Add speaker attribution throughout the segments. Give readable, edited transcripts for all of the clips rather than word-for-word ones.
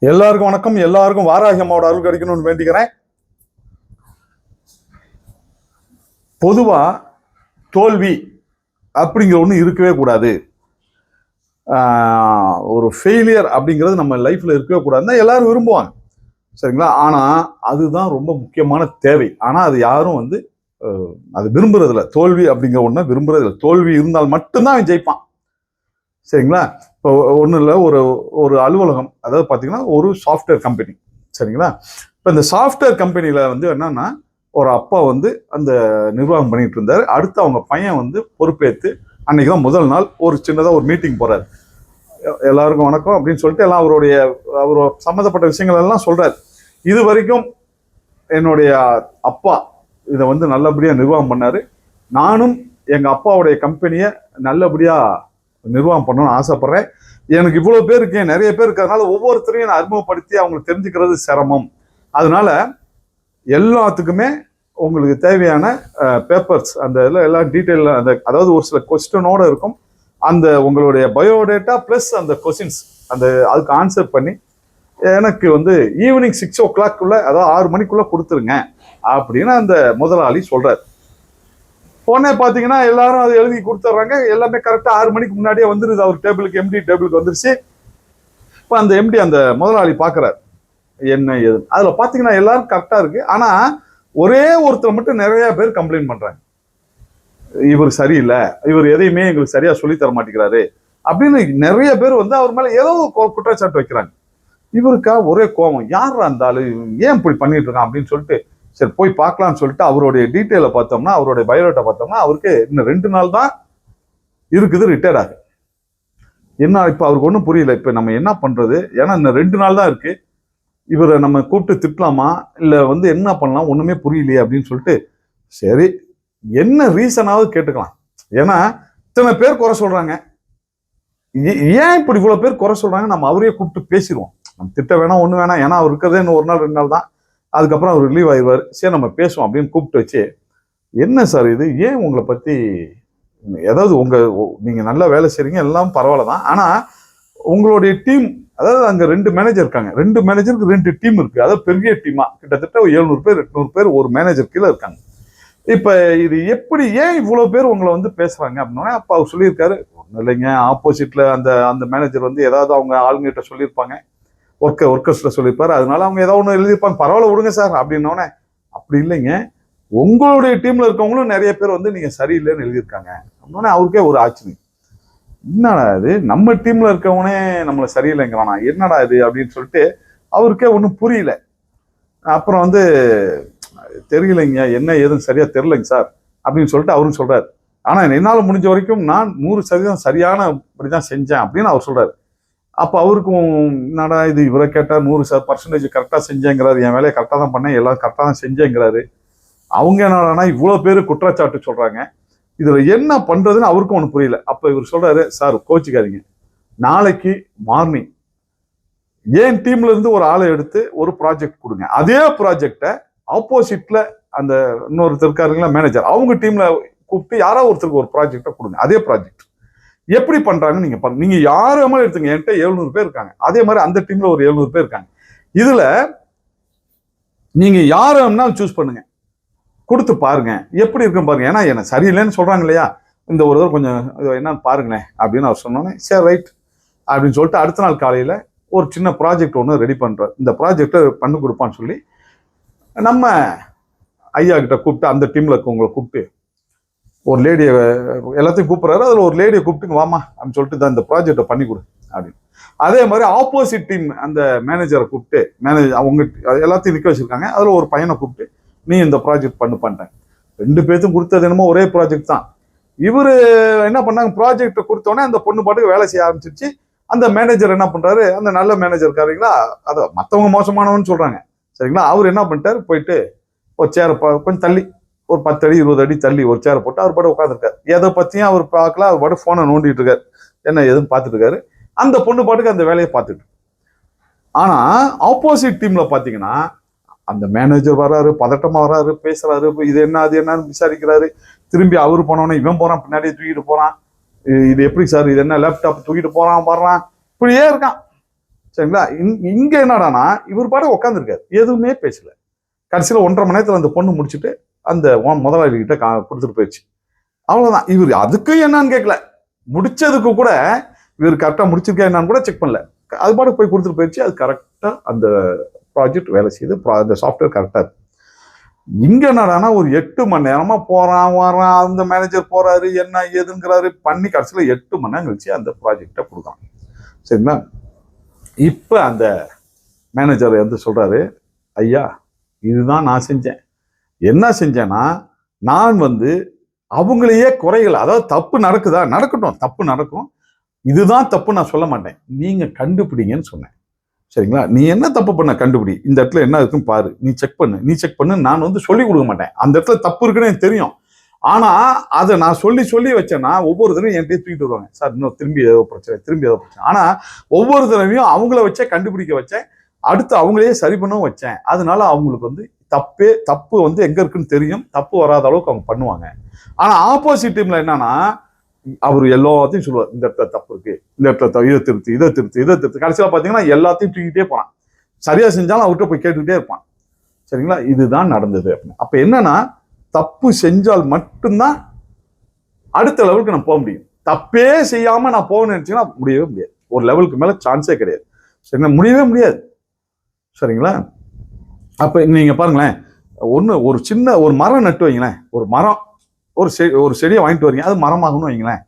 Speaker 1: எல்லாருக்கும் வணக்கம். எல்லாருக்கும் வாராகி அம்மாவோட அருள் கிடைக்கணும்னு வேண்டிக்கிறேன். பொதுவா தோல்வி அப்படிங்கிற ஒண்ணு இருக்கவே கூடாது. ஒரு ஃபெயிலியர் அப்படிங்கிறது நம்ம லைஃப்ல இருக்கவே கூடாதுன்னா எல்லாரும் விரும்புவாங்க, சரிங்களா? ஆனா அதுதான் ரொம்ப முக்கியமான தேவை. ஆனா அது யாரும் அது விரும்புறது இல்லை. தோல்வி அப்படிங்கிற ஒண்ண விரும்புறது இல்லை. தோல்வி இருந்தால் மட்டும்தான் அவன் ஜெயிப்பான், சரிங்களா? இப்போ ஒன்றும் இல்லை, ஒரு ஒரு அலுவலகம், அதாவது பார்த்தீங்கன்னா ஒரு சாஃப்ட்வேர் கம்பெனி, சரிங்களா? இப்போ இந்த சாஃப்ட்வேர் கம்பெனியில் என்னன்னா, ஒரு அப்பா அந்த நிர்வாகம் பண்ணிட்டு இருந்தார். அடுத்து அவங்க பையன் பொறுப்பேற்று அன்னைக்கு தான் முதல் நாள் ஒரு சின்னதாக ஒரு மீட்டிங் போறாரு. எல்லாருக்கும் வணக்கம் அப்படின்னு சொல்லிட்டு எல்லாம் அவர் சம்மந்தப்பட்ட விஷயங்கள் எல்லாம் சொல்றாரு. இது வரைக்கும் என்னுடைய அப்பா இதை நல்லபடியாக நிர்வாகம் பண்ணாரு. நானும் எங்க அப்பாவுடைய கம்பெனியை நல்லபடியா நிர்வாகம் பண்ணணும்னு ஆசைப்படுறேன். எனக்கு இவ்வளவு பேர் இருக்கேன், நிறைய பேர் இருக்கிறதுனால ஒவ்வொருத்தரையும் நான் அறிமுகப்படுத்தி அவங்களுக்கு தெரிஞ்சுக்கிறது சிரமம். அதனால எல்லாத்துக்குமே உங்களுக்கு தேவையான பேப்பர்ஸ் அந்த எல்லாம் டீட்டெயில், அதாவது ஒரு சில கொஸ்டினோட இருக்கும். அந்த உங்களுடைய பயோடேட்டா பிளஸ் அந்த கொஸ்டின்ஸ் அதுக்கு ஆன்சர் பண்ணி எனக்கு ஈவினிங் 6 o'clock, அதாவது 6 மணிக்குள்ள கொடுத்துருங்க அப்படின்னு அந்த முதலாளி சொல்றாரு. உடனே பாத்தீங்கன்னா எல்லாரும் அதை எழுதி கொடுத்துட்றாங்க. எல்லாமே கரெக்டா 6 மணிக்கு முன்னாடியே வந்துருது. அவர் டேபிளுக்கு, எம்டி டேபிளுக்கு வந்துருச்சு. இப்ப அந்த எம்டி அந்த முதலாளி பாக்குறாரு என்ன ஏது. அதுல பாத்தீங்கன்னா எல்லாரும் கரெக்டா இருக்கு. ஆனா ஒரே ஒருத்தர் மட்டும் நிறைய பேர் கம்ப்ளைண்ட் பண்றாங்க. இவர் சரியில்லை, இவர் எதையுமே எங்களுக்கு சரியா சொல்லி தர மாட்டேங்கிறாரு அப்படின்னு நிறைய பேர் அவர் மேல ஏதோ குற்றச்சாட்டு வைக்கிறாங்க. இவருக்கா ஒரே கோபம், யாரா இருந்தாலும் ஏன் இப்படி பண்ணிட்டு இருக்கான் அப்படின்னு சொல்லிட்டு சரி போய் பார்க்கலாம்னு சொல்லிட்டு அவருடைய டீட்டெயிலை பார்த்தோம்னா, அவருடைய பயோடேட்டா பார்த்தோம்னா அவருக்கு இன்னும் 2 நாள் தான் இருக்குது ரிட்டையர் ஆகு. என்ன இப்ப அவருக்கு ஒன்றும் புரியல. இப்ப நம்ம என்ன பண்றது? ஏன்னா இன்னும் 2 நாள் தான் இருக்கு. இவரை நம்ம கூப்பிட்டு திட்டலாமா இல்ல என்ன பண்ணலாம், ஒண்ணுமே புரியலையே அப்படின்னு சொல்லிட்டு சரி என்ன ரீசனாவது கேட்டுக்கலாம். ஏன்னா இத்தனை பேர் குறை சொல்றாங்க, ஏன் இப்படி இவ்வளவு பேர் குறை சொல்றாங்க, நம்ம அவரையே கூப்பிட்டு பேசிடுவோம். நம்ம திட்ட வேணாம், ஒண்ணு வேணாம். ஏன்னா அவர் இருக்கிறதே இன்னும் 1 நாள் 2 நாள் தான். அதுக்கப்புறம் அவர் ரிலீவ் ஆயிடுவார். சரி நம்ம பேசுவோம் அப்படின்னு கூப்பிட்டு வச்சு, என்ன சார் இது, ஏன் உங்களை பத்தி, ஏதாவது நீங்க நல்லா வேலை செய்றீங்க, எல்லாம் பரவாயில்ல தான். ஆனா உங்களுடைய டீம், அதாவது அங்க 2 மேனேஜர் இருக்காங்க. 2 மேனேஜருக்கு 2 டீம் இருக்கு. அதாவது பெரிய டீமா, கிட்டத்தட்ட 700 பேர் 800 பேர் ஒரு மேனேஜர் கீழே இருக்காங்க. இப்ப இது எப்படி, ஏன் இவ்வளவு பேர் உங்களை பேசுறாங்க அப்படின்னா, அப்ப அவர் சொல்லியிருக்காரு, ஒன்றும் இல்லைங்க, ஆப்போசிட்ல அந்த அந்த மேனேஜர் ஏதாவது அவங்க ஆளுங்கிட்ட சொல்லியிருப்பாங்க, ஒர்க்கர்ஸ்ல சொல்லியிருப்பாரு. அதனால அவங்க ஏதாவது ஒன்று எழுதியிருப்பாங்க, பரவாயில்ல விடுங்க சார் அப்படின்னோடனே, அப்படி இல்லைங்க, உங்களுடைய டீம்ல இருக்கவங்களும் நிறைய பேர் நீங்க சரியில்லைன்னு எழுதியிருக்காங்க அப்படின்னோடனே அவருக்கே ஒரு ஆச்சரியம். என்னடா இது, நம்ம டீம்ல இருக்கவனே நம்மளை சரியில்லைங்கிறானா, என்னடா இது அப்படின்னு சொல்லிட்டு அவருக்கே ஒன்றும் புரியல. அப்புறம் தெரியலைங்க, என்ன ஏதுன்னு சரியா தெரியலைங்க சார் அப்படின்னு சொல்லிட்டு அவரும் சொல்றாரு. ஆனா என்னால முடிஞ்ச வரைக்கும் நான் 100% சரியான இப்படிதான் செஞ்சேன் அப்படின்னு அவர் சொல்றாரு. அப்ப அவருக்கும் என்னடா இது, இவரை கேட்டா 100% கரெக்டா செஞ்சேங்கிறாரு, என் வேலையை கரெக்டா தான் பண்ணேன், எல்லாம் கரெக்டா தான் செஞ்சேங்கிறாரு. அவங்க என்னன்னா இவ்வளவு பேரு குற்றச்சாட்டு சொல்றாங்க, இதுல என்ன பண்றதுன்னு அவருக்கும் ஒண்ணு புரியல. அப்ப இவர் சொல்றாரு, சார் கோச்சிக்காதீங்க, நாளைக்கு மார்னிங் ஏன் டீம்ல இருந்து ஒரு ஆளை எடுத்து ஒரு ப்ராஜெக்ட் கொடுங்க. அதே ப்ராஜெக்டை ஆப்போசிட்ல அந்த இன்னொருத்தர் இருக்காருங்களா மேனேஜர், அவங்க டீம்ல கூப்பிட்டு யாராவது ஒருத்தருக்கு ஒரு ப்ராஜெக்டை கொடுங்க. அதே ப்ராஜெக்ட் எப்படி பண்றாங்க நீங்க பாருங்க. நீங்க யாருமே எடுத்துங்க, என்கிட்ட 700 பேர் இருக்காங்க, அதே மாதிரி அந்த டீம்ல ஒரு 700 பேர் இருக்காங்க. இதுல நீங்க யாரு வேணாலும் சூஸ் பண்ணுங்க, கொடுத்து பாருங்க எப்படி இருக்குன்னு பாருங்க. ஏன்னா என்ன சரியில்லைன்னு சொல்றாங்க இல்லையா, இந்த ஒரு தடவை கொஞ்சம் என்னன்னு பாருங்களேன் அப்படின்னு அவர் சொன்னோன்னே சரி ரைட் அப்படின்னு சொல்லிட்டு அடுத்த நாள் காலையில ஒரு சின்ன ப்ராஜெக்ட் ஒன்று ரெடி பண்றாரு. இந்த ப்ராஜெக்டை பண்ணி கொடுப்பான்னு சொல்லி நம்ம ஐயா கிட்ட கூப்பிட்டு, அந்த டீம்ல இருக்கவங்களை கூப்பிட்டு, ஒரு லேடியை எல்லாத்தையும் கூப்பிடுறாரு. அதுல ஒரு லேடியை கூப்பிட்டு வாமா அப்படின்னு சொல்லிட்டு இந்த ப்ராஜெக்டை பண்ணி கொடு அப்படின்னு. அதே மாதிரி ஆப்போசிட் டீம் அந்த மேனேஜரை கூப்பிட்டு, மேனேஜர் அவங்க எல்லாத்தையும் நிக்க வச்சிருக்காங்க. அதுல ஒரு பையனை கூப்பிட்டு, நீ இந்த ப்ராஜெக்ட் பண்ணிட்டேன். 2 பேர்த்தும் கொடுத்தது என்னமோ ஒரே ப்ராஜெக்ட் தான். இவரு என்ன பண்ணாங்க, ப்ராஜெக்ட் கொடுத்தோடனே அந்த பொண்ணு பாட்டுக்கு வேலை செய்ய ஆரம்பிச்சிருச்சு. அந்த மேனேஜர் என்ன பண்றாரு, அந்த நல்ல மேனேஜர் இருக்காருங்களா, அதை மற்றவங்க மோசமானவன்னு சொல்றாங்க சரிங்களா, அவர் என்ன பண்ணிட்டாரு, போயிட்டு ஒரு சேரை கொஞ்சம் தள்ளி ஒரு 10 அடி 20 அடி தள்ளி ஒரு சேரை போட்டு அவர் பாட்டு உட்காந்துருக்காரு. எதை பத்தியும் அவர் பார்க்கல, அவர் பாட்டு போனை நோண்டிட்டு இருக்காரு, என்ன எதுவும் பார்த்துட்டு இருக்காரு. அந்த பொண்ணு பாட்டுக்கு அந்த வேலையை பார்த்துட்டு. ஆனா ஆப்போசிட் டீம்ல பாத்தீங்கன்னா அந்த மேனேஜர் வர்றாரு, பதட்டமா வர்றாரு, பேசுறாரு, இது என்ன அது என்னன்னு விசாரிக்கிறாரு. திரும்பி அவரு போனோன்னே இவன் போறான், பின்னாடியே தூக்கிட்டு போறான். இது எப்படி சார், இது என்ன லேப்டாப் தூக்கிட்டு போறான் வர்றான், இப்படியே இருக்கான் சரிங்களா. இங்க என்னடானா இவர் பாட உட்காந்துருக்காரு, எதுவுமே பேசல. கடைசியில் 1.5 மணி நேரத்தில் அந்த பொண்ணு முடிச்சுட்டு அந்த முதலாளி கிட்ட கொடுத்துட்டு போயிடுச்சு. அவ்வளவுதான். இவர் அதுக்கும் என்னன்னு கேட்கல, முடிச்சதுக்கு கூட இவர் கரெக்டா முடிச்சிருக்கா என்னன்னு கூட செக் பண்ணல. அது பாட்டு போய் கொடுத்துட்டு போயிடுச்சு. அது கரெக்டா அந்த ப்ராஜெக்ட் வேலை செய்யுது, அந்த சாஃப்ட்வேர் கரெக்டா இருக்கு. இங்க என்னடானா ஒரு 8 மணி நேரமா போறான் வரான், அந்த மேனேஜர் போறாரு, என்ன ஏதுங்கிறாரு பண்ணி கடைசியில் 8 மணி நேரம் கழிச்சு அந்த ப்ராஜெக்டை கொடுக்கலாம். சரிங்களா. இப்ப அந்த மேனேஜர் வந்து சொல்றாரு, ஐயா இதுதான் நான் செஞ்சேன். என்ன செஞ்சேன்னா, நான் வந்து அவங்களையே குறைகள், அதாவது தப்பு நடக்குதா, நடக்கட்டும், தப்பு நடக்கும், இதுதான் தப்பு நான் சொல்ல மாட்டேன், நீங்க கண்டுபிடிங்கன்னு சொன்னேன். சரிங்களா. நீ என்ன தப்பு பண்ண கண்டுபிடி, இந்த இடத்துல என்ன இருக்குன்னு பாரு, நீ செக் பண்ணு. நான் வந்து சொல்லி கொடுக்க மாட்டேன், அந்த இடத்துல தப்பு இருக்குன்னு எனக்கு தெரியும். ஆனா அதை நான் சொல்லி வச்சேன்னா ஒவ்வொரு தடவையும் என்கிட்ட தூக்கிட்டு வருவாங்க, சார் இன்னும் திரும்பி ஏதோ பிரச்சனை. ஆனா ஒவ்வொரு தடவையும் அவங்கள வச்சே கண்டுபிடிக்க வச்சேன், அடுத்து அவங்களையே சரி பண்ணவும் வச்சேன். அதனால அவங்களுக்கு வந்து தப்பு வந்து எங்க இருக்குன்னு தெரியும், தப்பு வராத அளவுக்கு அவங்க பண்ணுவாங்க. ஆனா ஆப்போசிட் டீம்ல என்னன்னா, அவர் எல்லாத்தையும் சொல்லுவார், இந்த இடத்துல தப்பு இருக்கு, இந்த இடத்துல இதை திருத்து. கடைசியில் பாத்தீங்கன்னா எல்லாத்தையும் தூக்கிட்டே போறான். சரியா செஞ்சாலும் அவர்கிட்ட போய் கேட்டுக்கிட்டே இருப்பான். சரிங்களா. இதுதான் நடந்தது. அப்ப என்னன்னா, தப்பு செஞ்சால் மட்டும்தான் அடுத்த லெவலுக்கு நான் போக முடியும். தப்பே செய்யாம நான் போகணும்னு நினைச்சீங்கன்னா முடியவே முடியாது. ஒரு லெவலுக்கு மேல சான்ஸே கிடையாது. சரிங்களா, முடியவே முடியாது. சரிங்களா. அப்ப நீங்க பாருங்களேன், ஒரு சின்ன ஒரு மரம் நட்டு வைங்களேன், ஒரு செடியை வாங்கிட்டு வரீங்க, அது மரமாகணும்னு வைங்களேன்,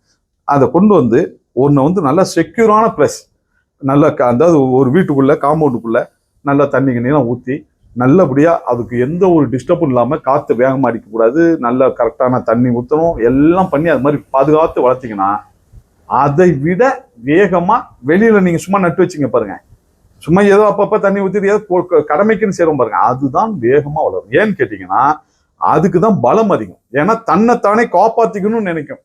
Speaker 1: அதை கொண்டு வந்து ஒன்று வந்து நல்ல செக்யூரான பிளேஸ், நல்ல அதாவது ஒரு வீட்டுக்குள்ள காம்பவுண்டுக்குள்ள நல்லா தண்ணி கண்ணிலாம் ஊற்றி நல்லபடியா அதுக்கு எந்த ஒரு டிஸ்டர்பும் இல்லாம, காத்து வேகமா அடிக்கக்கூடாது, நல்ல கரெக்டான தண்ணி ஊற்றணும், எல்லாம் பண்ணி அது மாதிரி பாதுகாத்து வளர்த்தீங்கன்னா அதை விட வேகமா வெளியில நீங்க சும்மா நட்டு வச்சுங்க பாருங்க, சும்மா ஏதோ அப்பப்ப தண்ணி ஊற்றி ஏதோ கடமைக்குன்னு சேரும் பாருங்க, அதுதான் வேகமா வளரும். ஏன்னு கேட்டீங்கன்னா அதுக்குதான் பலம் அதிகம். ஏன்னா தன்னைத்தானே காப்பாத்திக்கணும்னு நினைக்கும்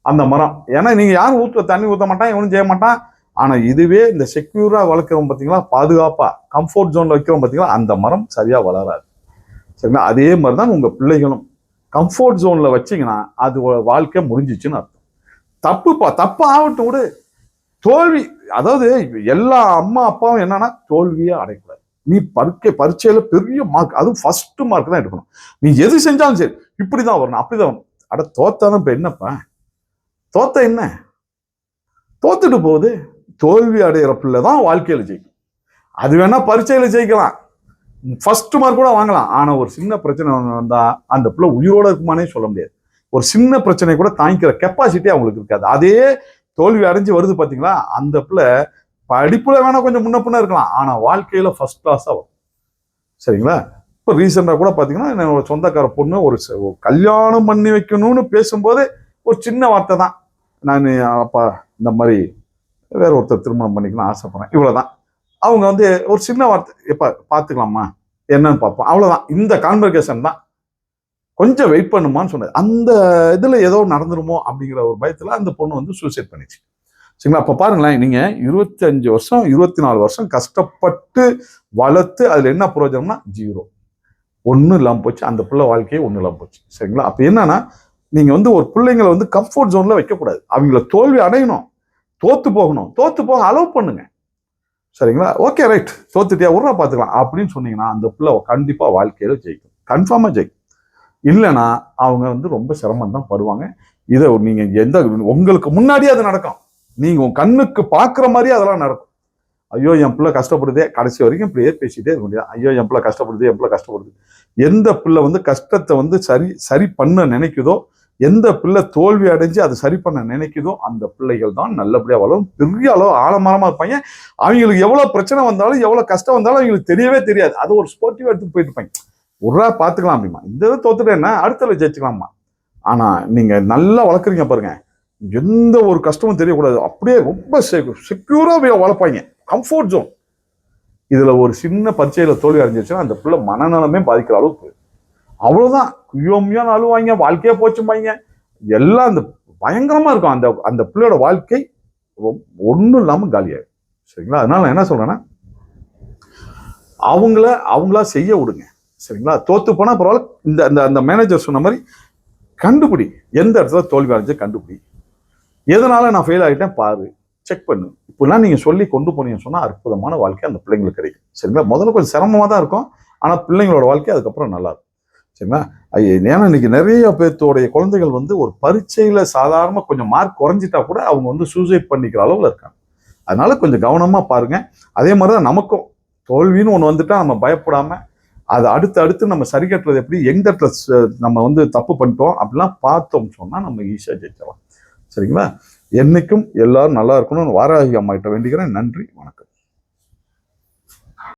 Speaker 1: அந்த மரம். ஏன்னா நீங்க யாரும் தண்ணி ஊற்ற மாட்டான், எவனும் செய்ய மாட்டான். ஆனா இதுவே இந்த செக்யூரா வளர்க்கிறோம் பார்த்தீங்களா, பாதுகாப்பா கம்ஃபர்ட் ஜோன்ல வைக்கிறோம் பார்த்தீங்களா, அந்த மரம் சரியா வளராது. சரிங்களா. அதே மாதிரிதான் உங்க பிள்ளைகளும் கம்ஃபர்ட் ஜோன்ல வச்சீங்கன்னா அது வாழ்க்கை முடிஞ்சிச்சுன்னு அர்த்தம். தப்பு ஆகட்டும் விடு, தோல்வி, அதாவது எல்லா அம்மா அப்பாவும் என்னன்னா தோல்வியே அடையக்கூடாது. நீ பரீட்சையில பெரிய மார்க், அதுவும் ஃபர்ஸ்ட் மார்க் தான் எடுக்கணும். நீ எது செஞ்சாலும் சரி இப்படிதான் வரணும், அப்படிதான் வரணும். அட தோத்தாதான் இப்ப என்னப்பா, தோத்த என்ன, தோத்துட்டு போகுது. தோல்வி அடைகிற பிள்ளைதான் வாழ்க்கையில ஜெயிக்கும். அது வேணா பரீட்சையில ஜெயிக்கலாம், ஃபர்ஸ்ட் மார்க் கூட வாங்கலாம். ஆனா ஒரு சின்ன பிரச்சனை வந்தா அந்த பிள்ளை உயிரோட இருக்குமானே சொல்ல முடியாது. ஒரு சின்ன பிரச்சனை கூட தாங்கிக்கிற கெப்பாசிட்டி அவங்களுக்கு இருக்காது. அதே தோல்வி அடைஞ்சு வருது பாத்தீங்களா, அந்த பிள்ளை படிப்புல வேணா கொஞ்சம் முன்ன பின்ன இருக்கலாம், ஆனா வாழ்க்கையில ஃபர்ஸ்ட் கிளாஸா வரும். சரிங்களா. இப்ப ரீசெண்டா கூட பாத்தீங்கன்னா என்னோட சொந்தக்கார பொண்ணு ஒரு கல்யாணம் பண்ணி வைக்கணும்னு பேசும்போது ஒரு சின்ன வார்த்தை தான், நான் அப்பா இந்த மாதிரி வேற ஒருத்தர் திருமணம் பண்ணிக்கலாம் ஆசைப்படுறேன், இவ்வளவுதான். அவங்க வந்து ஒரு சின்ன வார்த்தை, எப்ப பாத்துக்கலாமா என்னன்னு பார்ப்போம், அவ்வளவுதான். இந்த கான்வர்சேஷன் தான். கொஞ்சம் வெயிட் பண்ணுமான்னு சொன்னது. அந்த இதுல ஏதோ நடந்துருமோ அப்படிங்கிற ஒரு பயத்துல அந்த பொண்ணு வந்து சூசைட் பண்ணிச்சு. சரிங்களா. அப்ப பாருங்களேன், நீங்க 25 வருஷம் 24 வருஷம் கஷ்டப்பட்டு வளர்த்து அதுல என்ன பிரயோஜனம்னா ஜீரோ, ஒன்றும் இல்லாம போச்சு. அந்த பிள்ளை வாழ்க்கையே ஒன்றும் இல்லாம போச்சு. சரிங்களா. அப்ப என்னன்னா, நீங்க வந்து ஒரு பிள்ளைங்களை வந்து கம்ஃபர்ட் ஜோன்ல வைக்கக்கூடாது. அவங்கள தோல்வி அடையணும், தோத்து போக அலோவ் பண்ணுங்க. சரிங்களா. ஓகே ரைட், தோத்துட்டியா உருவா பாத்துக்கலாம் அப்படின்னு சொன்னீங்கன்னா அந்த பிள்ளை கண்டிப்பா வாழ்க்கையில ஜெயிக்கும், கன்ஃபார்மா ஜெயிக்கும். இல்லைன்னா அவங்க வந்து ரொம்ப சிரமம் தான் படுவாங்க. இதை நீங்க உங்களுக்கு முன்னாடியே அது நடக்கும், நீங்க உங்க கண்ணுக்கு பாக்குற மாதிரி அதெல்லாம் நடக்கும். ஐயோ என் பிள்ளை கஷ்டப்படுதே, கடைசி வரைக்கும் இப்படியே பேசிட்டே இருக்க முடியாது. ஐயோ என் பிள்ளை கஷ்டப்படுது. எந்த பிள்ளை வந்து கஷ்டத்தை வந்து சரி பண்ண நினைக்குதோ, எந்த பிள்ளை தோல்வி அடைஞ்சு அதை சரி பண்ண நினைக்குதோ அந்த பிள்ளைகள் தான் நல்லபடியா வளரும், பெரிய அளவு ஆழமரமா இருப்பாங்க. அவங்களுக்கு எவ்வளவு பிரச்சனை வந்தாலும் எவ்வளவு கஷ்டம் வந்தாலும் அவங்களுக்கு தெரியவே தெரியாது. அது ஒரு ஸ்போர்ட்டிவா எடுத்துட்டு போயிட்டு இருப்பாங்க, ஒரு பாத்துக்கலாம் அப்படிமா, இந்த இதை தோத்துட்டேன்னா அடுத்த ஜெயிச்சுக்கலாமா. ஆனா நீங்க நல்லா வளர்க்குறீங்க பாருங்க, எந்த ஒரு கஷ்டமும் தெரியக்கூடாது, அப்படியே ரொம்ப செக்யூரா வளர்ப்பாங்க, கம்ஃபர்ட் ஜோன். இதுல ஒரு சின்ன பரீட்சையில தோல்வி அடைஞ்சிருச்சுன்னா அந்த பிள்ளை மனநலமே பாதிக்கிற அளவுக்கு, அவ்வளவுதான், குயோமியான்னு அழுவாங்க, வாழ்க்கையே போச்சுப்பாங்க, எல்லாம் அந்த பயங்கரமா இருக்கும். அந்த பிள்ளையோட வாழ்க்கை ஒன்றும் இல்லாம காலியாயிடும். சரிங்களா. அதனால நான் என்ன சொல்றேன்னா, அவங்களா செய்ய விடுங்க. சரிங்களா. தோத்து போனா பரவாயில்ல, இந்த மேனேஜர் சொன்ன மாதிரி கண்டுபிடி, எந்த இடத்துல தோல்வி அடைஞ்ச கண்டுபிடி, எதனால நான் ஃபெயில் ஆகிட்டேன் பாரு, செக் பண்ணு. இப்பெல்லாம் நீங்க சொல்லி கொண்டு போனீங்கன்னு சொன்னா அற்புதமான வாழ்க்கை அந்த பிள்ளைங்களுக்கு கிடைக்கும். சரிங்களா? முதல்ல கொஞ்சம் சிரமமா தான் இருக்கும். ஆனா பிள்ளைங்களோட வாழ்க்கை அதுக்கப்புறம் நல்லா இருக்கும். சரிங்களா? ஏன்னா இன்னைக்கு நிறைய பேர்த்தோடைய குழந்தைகள் வந்து ஒரு பரீட்சையில சாதாரண கொஞ்சம் மார்க் குறைஞ்சிட்டா கூட அவங்க வந்து சூசைட் பண்ணிக்கிற அளவுல இருக்காங்க. அதனால கொஞ்சம் கவனமா பாருங்க. அதே மாதிரிதான் நமக்கும் தோல்வின்னு ஒண்ணு வந்துட்டா நம்ம பயப்படாம அதை அடுத்து அடுத்து நம்ம சரி கட்டுறது எப்படி, எந்த நம்ம வந்து தப்பு பண்ணிட்டோம் அப்படிலாம் பார்த்தோம் சொன்னா நம்ம ஈஸியா ஜெயிக்கலாம். சரிங்களா? என்னைக்கும் எல்லாரும் நல்லா இருக்கணும்னு வாராகி அம்மா கிட்ட வேண்டிக்கிறேன். நன்றி, வணக்கம்.